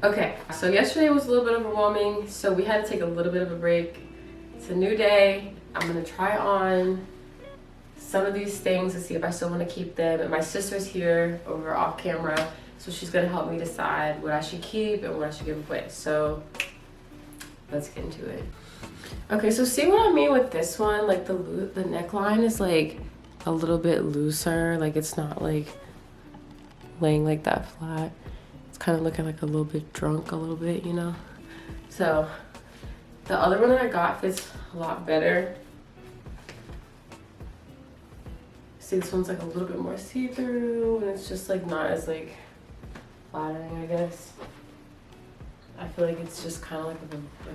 Okay, so yesterday was a little bit overwhelming, so we had to take a little bit of a break. It's a new day. I'm gonna try on some of these things to see if I still want to keep them. And my sister's here over off camera, so she's gonna help me decide what I should keep and what I should give away. So let's get into it. Okay, so see what I mean with this one? Like the neckline is like a little bit looser. Like it's not like laying like that flat. It's kind of looking like a little bit drunk a little bit, you know? So the other one that I got fits a lot better. See, this one's like a little bit more see-through, and it's just like not as like flattering, I guess. I feel like it's just kind of like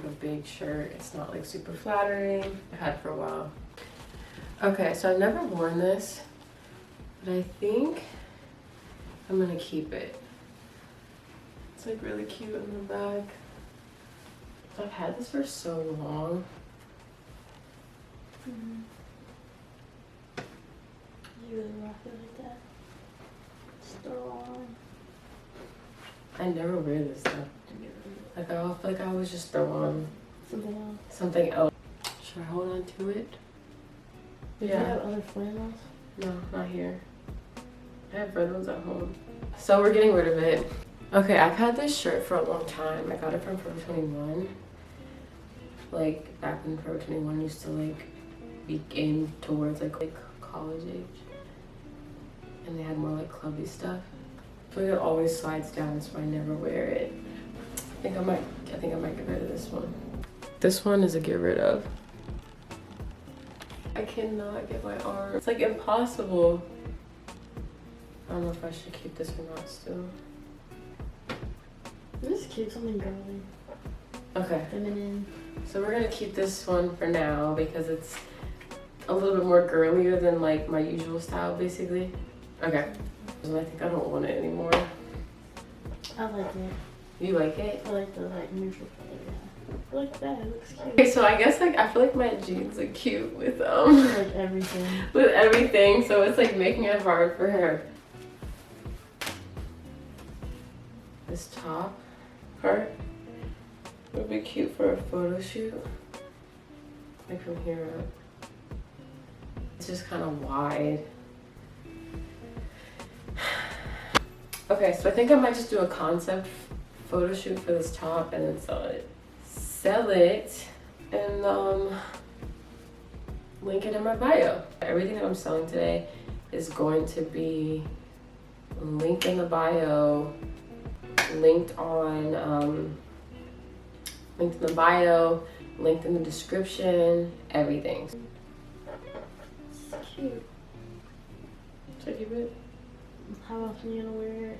a big shirt. It's not like super flattering. I've had it for a while. Okay, so I've never worn this, but I think I'm gonna keep it. It's like really cute in the back. I've had this for so long. You really rock it like that? Just throw on. I never wear this stuff. Like I feel like I always just throw on something else. Should I hold on to it? Do you have other flannels? No, not here. I have red ones at home. So we're getting rid of it. Okay, I've had this shirt for a long time. I got it from Forever 21. Like back when Forever 21 used to like be aimed towards like college age. And they had more like clubby stuff. I feel like it always slides down, so I never wear it. I think I might get rid of this one. This one is a get rid of. I cannot get my arm. It's like impossible. I don't know if I should keep this or not still. Just keep something girly. Okay. Feminine. So we're gonna keep this one for now because it's a little bit more girlier than like my usual style, basically. Okay. So I think I don't want it anymore. I like it. You like it? I like the like neutral color. Yeah. I like that. It looks cute. Okay, so I guess like I feel like my jeans look cute with like everything. with everything, so it's like making it hard for her. This top part would be cute for a photo shoot. Like from here up. It's just kind of wide. Okay, so I think I might just do a concept photo shoot for this top and then sell it and link it in my bio. Everything that I'm selling today is going to be linked in the bio, linked in the bio, linked in the description, everything. It's cute. Should I keep it? How often are you gonna wear it?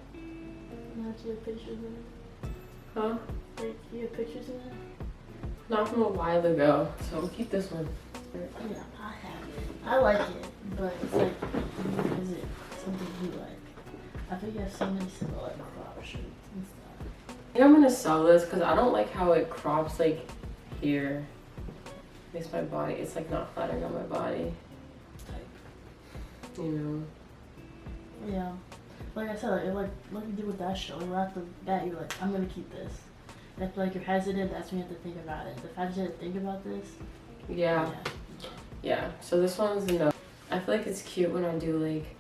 Not to have pictures in it. Huh? Like, you have pictures in it? Not from a while ago, so we'll keep this one. Yeah, I have it. I like it, but it's like, is it something you like? I think you have so many simple like crop shirts and stuff. I think I'm gonna sell this because I don't like how it crops like here. Makes my body, it's like not flattering on my body. You know? Yeah. Like I said, like you did with that show, right off the bat, you're like, I'm gonna keep this. And if like you're hesitant, that's when you have to think about it. The fact that you have to think about this. Yeah. So this one's no. I feel like it's cute when I do like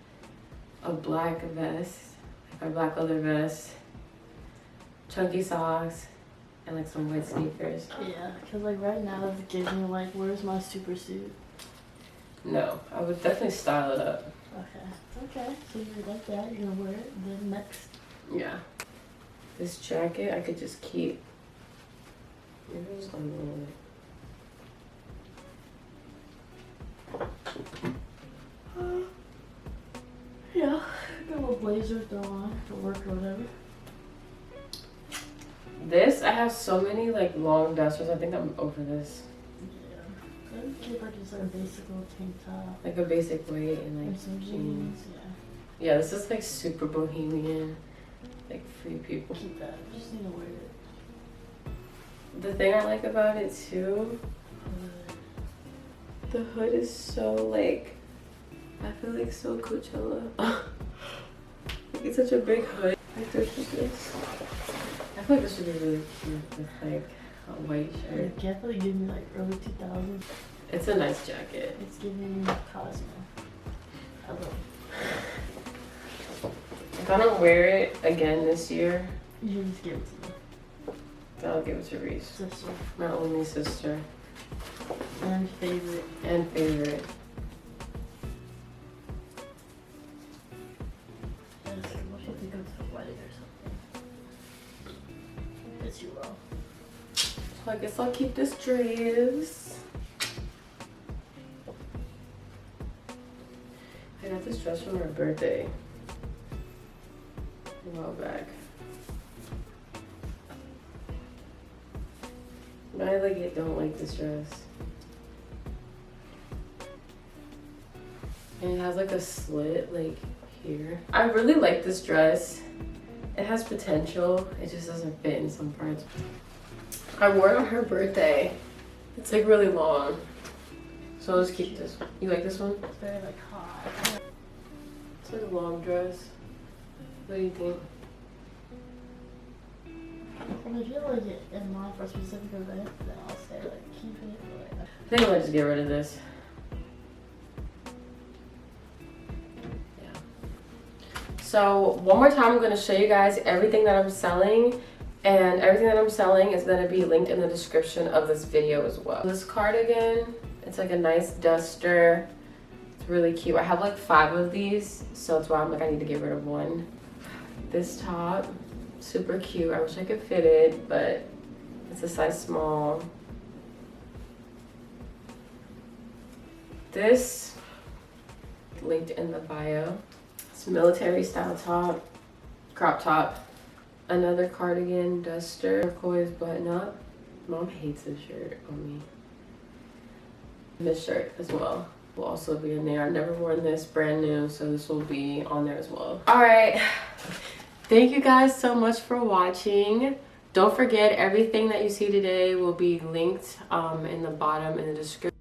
a black vest, like a black leather vest, chunky socks, and like some white sneakers. Yeah, because like right now it's giving me like, where's my super suit? No, I would definitely style it up. Okay, so you're like that, you're gonna wear it, then next. Yeah. This jacket I could just keep. Maybe I'll just unroll it. Yeah, got a little blazer throw on for work or whatever. This, I have so many like long dusters. I think I'm over this. Yeah, I would keep like just like a basic little tank top. Like a basic weight and like And some jeans, yeah. Yeah, this is like super bohemian. Like free people. Keep that, just need to wear it. The thing I like about it too, the hood is so like, I feel like so Coachella. Like, it's such a big hood. Like this is this. I feel like this should be really cute with like a white shirt. It definitely give me like early 2000s. It's a nice jacket. It's giving Cosmo. I love it. If I don't wear it again this year, You should just give it to me. then I'll give it to Reese. Sister. My only sister. And favorite. And favorite. What if you go to the wedding or something? Fits you well. So I guess I'll keep this dress. I got this dress for my birthday a while back. But I don't like this dress. And it has like a slit like here. I really like this dress. It has potential. It just doesn't fit in some parts. I wore it on her birthday. It's like really long. So I'll just keep this one. You like this one? It's very like hot. It's like a long dress. What do you think? And if you like it in mind for a specific event, then I'll say like keep it. But I think I might just get rid of this. Yeah. So one more time, I'm going to show you guys everything that I'm selling. And everything that I'm selling is going to be linked in the description of this video as well. This cardigan, it's like a nice duster. It's really cute. I have like 5 of these, so that's why I'm like, I need to get rid of one. This top, super cute. I wish I could fit it, but it's a size small. This, linked in the bio. It's a military style top, crop top. Another cardigan duster, turquoise button up. Mom hates this shirt on me. This shirt as well will also be in there. I've never worn this, brand new, so this will be on there as well. All right, thank you guys so much for watching. Don't forget, everything that you see today will be linked in the bottom in the description.